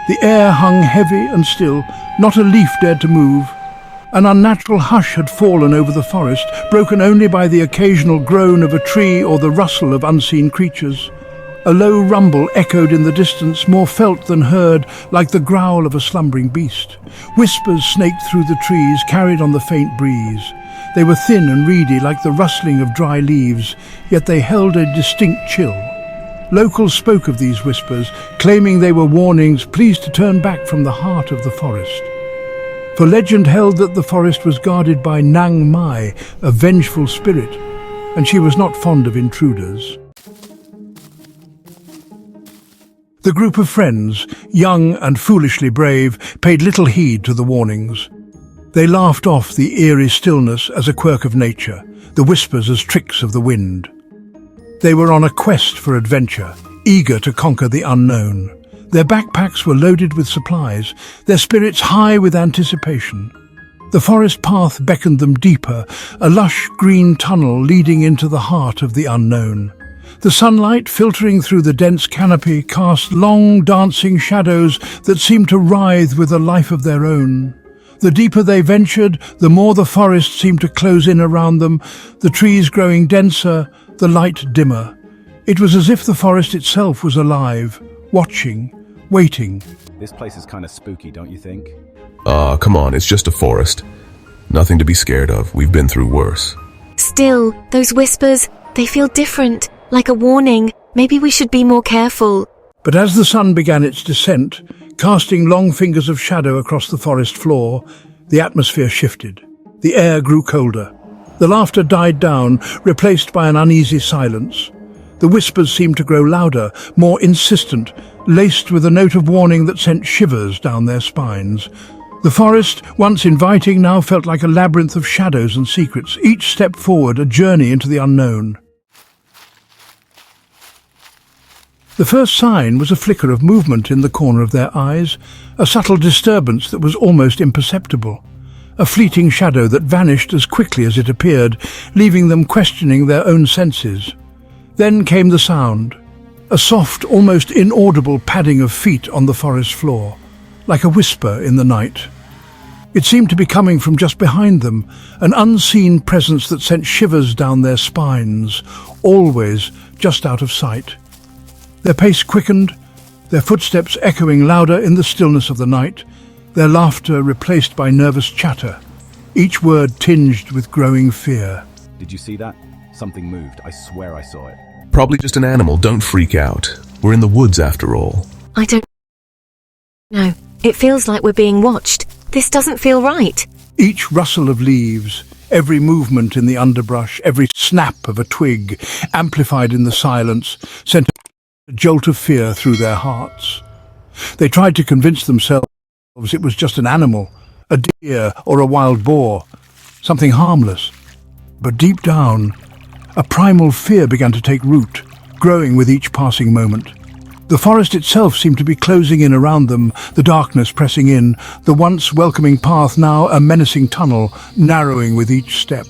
The air hung heavy and still, not a leaf dared to move. An unnatural hush had fallen over the forest, broken only by the occasional groan of a tree or the rustle of unseen creatures. A low rumble echoed in the distance, more felt than heard, like the growl of a slumbering beast. Whispers snaked through the trees, carried on the faint breeze. They were thin and reedy, like the rustling of dry leaves, yet they held a distinct chill. Locals spoke of these whispers, claiming they were warnings, please to turn back from the heart of the forest. For legend held that the forest was guarded by Nang Mai, a vengeful spirit, and she was not fond of intruders. The group of friends, young and foolishly brave, paid little heed to the warnings. They laughed off the eerie stillness as a quirk of nature, the whispers as tricks of the wind. They were on a quest for adventure, eager to conquer the unknown. Their backpacks were loaded with supplies, their spirits high with anticipation. The forest path beckoned them deeper, a lush green tunnel leading into the heart of the unknown. The sunlight, filtering through the dense canopy, cast long, dancing shadows that seemed to writhe with a life of their own. The deeper they ventured, the more the forest seemed to close in around them, the trees growing denser, the light dimmer. It was as if the forest itself was alive, watching, waiting. This place is kind of spooky, don't you think? Come on, it's just a forest. Nothing to be scared of. We've been through worse. Still, those whispers, they feel different, like a warning. Maybe we should be more careful. But as the sun began its descent, casting long fingers of shadow across the forest floor, the atmosphere shifted. The air grew colder. The laughter died down, replaced by an uneasy silence. The whispers seemed to grow louder, more insistent, laced with a note of warning that sent shivers down their spines. The forest, once inviting, now felt like a labyrinth of shadows and secrets, each step forward a journey into the unknown. The first sign was a flicker of movement in the corner of their eyes, a subtle disturbance that was almost imperceptible. A fleeting shadow that vanished as quickly as it appeared, leaving them questioning their own senses. Then came the sound, a soft, almost inaudible padding of feet on the forest floor, like a whisper in the night. It seemed to be coming from just behind them, an unseen presence that sent shivers down their spines, always just out of sight. Their pace quickened, their footsteps echoing louder in the stillness of the night, their laughter replaced by nervous chatter, each word tinged with growing fear. Did you see that? Something moved. I swear I saw it. Probably just an animal, don't freak out. We're in the woods after all. I don't know. It feels like we're being watched. This doesn't feel right. Each rustle of leaves, every movement in the underbrush, every snap of a twig, amplified in the silence, sent a jolt of fear through their hearts. They tried to convince themselves it was just an animal, a deer or a wild boar, something harmless. But deep down, a primal fear began to take root, growing with each passing moment. The forest itself seemed to be closing in around them, the darkness pressing in, the once welcoming path now a menacing tunnel, narrowing with each step.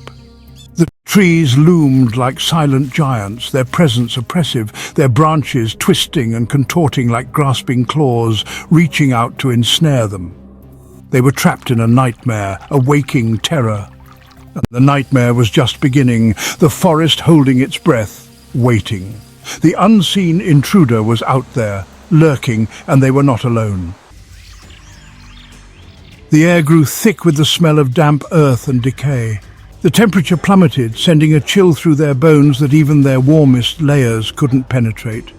The trees loomed like silent giants, their presence oppressive, their branches twisting and contorting like grasping claws, reaching out to ensnare them. They were trapped in a nightmare, a waking terror. And the nightmare was just beginning, the forest holding its breath, waiting. The unseen intruder was out there, lurking, and they were not alone. The air grew thick with the smell of damp earth and decay. The temperature plummeted, sending a chill through their bones that even their warmest layers couldn't penetrate.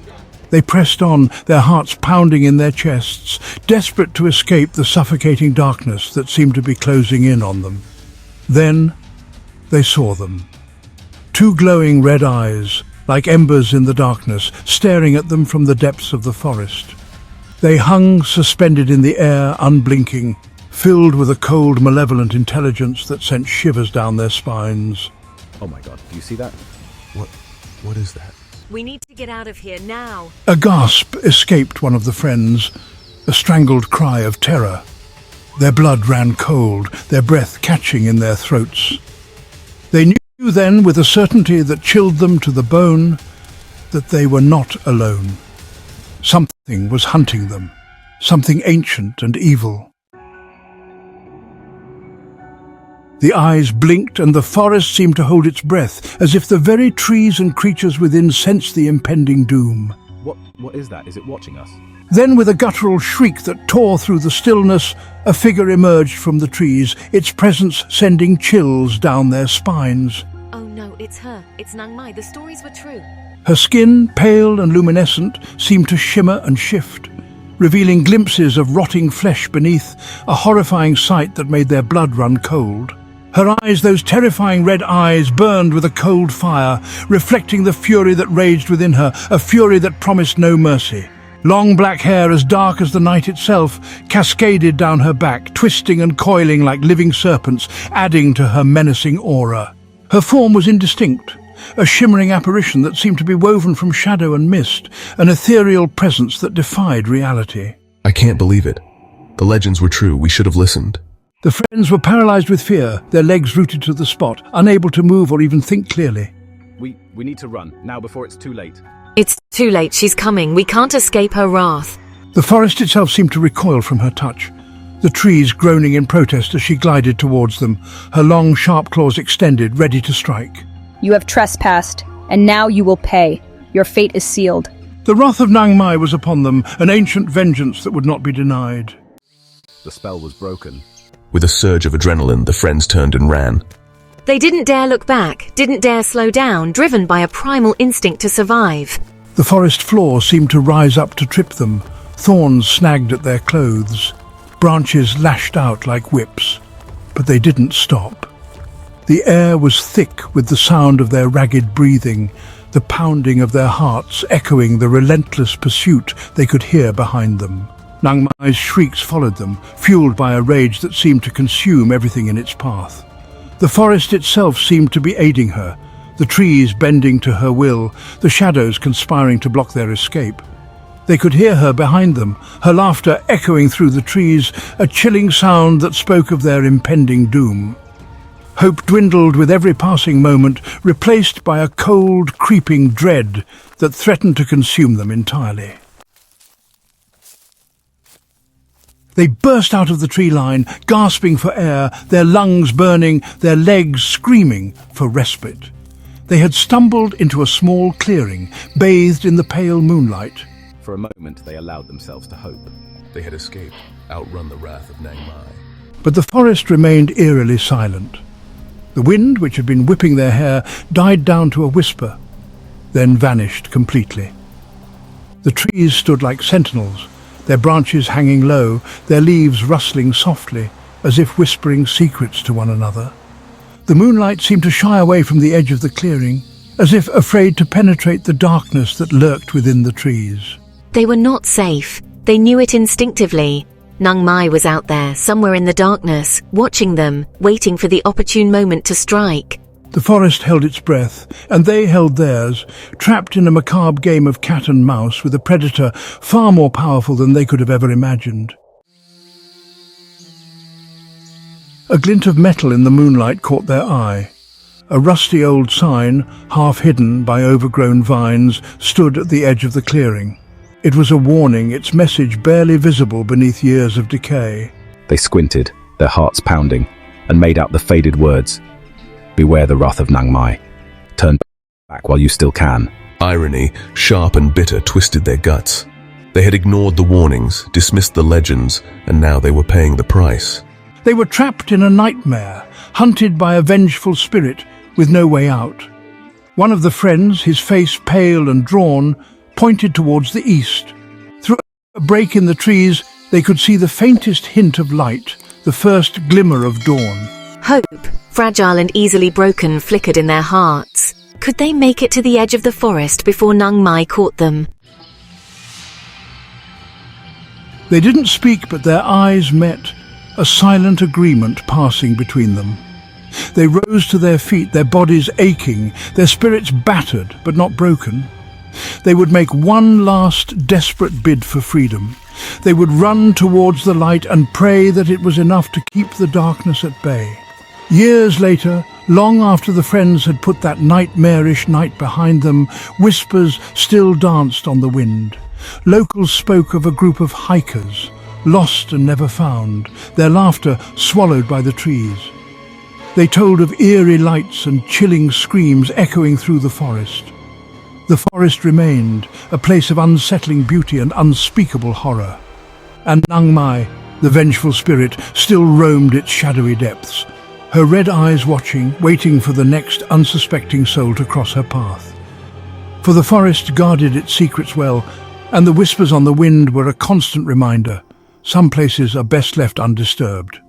They pressed on, their hearts pounding in their chests, desperate to escape the suffocating darkness that seemed to be closing in on them. Then they saw them. Two glowing red eyes, like embers in the darkness, staring at them from the depths of the forest. They hung suspended in the air, unblinking, filled with a cold, malevolent intelligence that sent shivers down their spines. Oh my god, do you see that? What is that? We need to get out of here now. A gasp escaped one of the friends, a strangled cry of terror. Their blood ran cold, their breath catching in their throats. They knew then, with a certainty that chilled them to the bone, that they were not alone. Something was hunting them. something ancient and evil. The eyes blinked and the forest seemed to hold its breath, as if the very trees and creatures within sensed the impending doom. What is that? Is it watching us? Then, with a guttural shriek that tore through the stillness, a figure emerged from the trees, its presence sending chills down their spines. Oh no, it's her. It's Nang Mai. The stories were true. Her skin, pale and luminescent, seemed to shimmer and shift, revealing glimpses of rotting flesh beneath, a horrifying sight that made their blood run cold. Her eyes, those terrifying red eyes, burned with a cold fire, reflecting the fury that raged within her, a fury that promised no mercy. Long black hair, as dark as the night itself, cascaded down her back, twisting and coiling like living serpents, adding to her menacing aura. Her form was indistinct, a shimmering apparition that seemed to be woven from shadow and mist, an ethereal presence that defied reality. I can't believe it. The legends were true. We should have listened. The friends were paralyzed with fear, their legs rooted to the spot, unable to move or even think clearly. We need to run, now before it's too late. It's too late. She's coming. We can't escape her wrath. The forest itself seemed to recoil from her touch, the trees groaning in protest as she glided towards them, her long, sharp claws extended, ready to strike. You have trespassed, and now you will pay. Your fate is sealed. The wrath of Nang Mai was upon them, an ancient vengeance that would not be denied. The spell was broken. With a surge of adrenaline, the friends turned and ran. They didn't dare look back, didn't dare slow down, driven by a primal instinct to survive. The forest floor seemed to rise up to trip them, thorns snagged at their clothes, branches lashed out like whips. But they didn't stop. The air was thick with the sound of their ragged breathing, the pounding of their hearts echoing the relentless pursuit they could hear behind them. Nang Mai's shrieks followed them, fueled by a rage that seemed to consume everything in its path. The forest itself seemed to be aiding her, the trees bending to her will, the shadows conspiring to block their escape. They could hear her behind them, her laughter echoing through the trees, a chilling sound that spoke of their impending doom. Hope dwindled with every passing moment, replaced by a cold, creeping dread that threatened to consume them entirely. They burst out of the tree line, gasping for air, their lungs burning, their legs screaming for respite. They had stumbled into a small clearing, bathed in the pale moonlight. For a moment, they allowed themselves to hope. They had escaped, outrun the wrath of Nang Mai. But the forest remained eerily silent. The wind, which had been whipping their hair, died down to a whisper, then vanished completely. The trees stood like sentinels, their branches hanging low, their leaves rustling softly, as if whispering secrets to one another. The moonlight seemed to shy away from the edge of the clearing, as if afraid to penetrate the darkness that lurked within the trees. They were not safe. They knew it instinctively. Nang Mai was out there, somewhere in the darkness, watching them, waiting for the opportune moment to strike. The forest held its breath, and they held theirs, trapped in a macabre game of cat and mouse with a predator far more powerful than they could have ever imagined. A glint of metal in the moonlight caught their eye. A rusty old sign, half hidden by overgrown vines, stood at the edge of the clearing. It was a warning, its message barely visible beneath years of decay. They squinted, their hearts pounding, and made out the faded words. Beware the wrath of Nang Mai. Turn back while you still can. Irony, sharp and bitter, twisted their guts. They had ignored the warnings, dismissed the legends, and now they were paying the price. They were trapped in a nightmare, hunted by a vengeful spirit with no way out. One of the friends, his face pale and drawn, pointed towards the east. Through a break in the trees, they could see the faintest hint of light, the first glimmer of dawn. Hope, fragile and easily broken, flickered in their hearts. Could they make it to the edge of the forest before Nang Mai caught them? They didn't speak, but their eyes met, a silent agreement passing between them. They rose to their feet, their bodies aching, their spirits battered but not broken. They would make one last desperate bid for freedom. They would run towards the light and pray that it was enough to keep the darkness at bay. Years later, long after the friends had put that nightmarish night behind them, whispers still danced on the wind. Locals spoke of a group of hikers, lost and never found, their laughter swallowed by the trees. They told of eerie lights and chilling screams echoing through the forest. The forest remained a place of unsettling beauty and unspeakable horror. And Nang Mai, the vengeful spirit, still roamed its shadowy depths, her red eyes watching, waiting for the next unsuspecting soul to cross her path. For the forest guarded its secrets well, and the whispers on the wind were a constant reminder. Some places are best left undisturbed.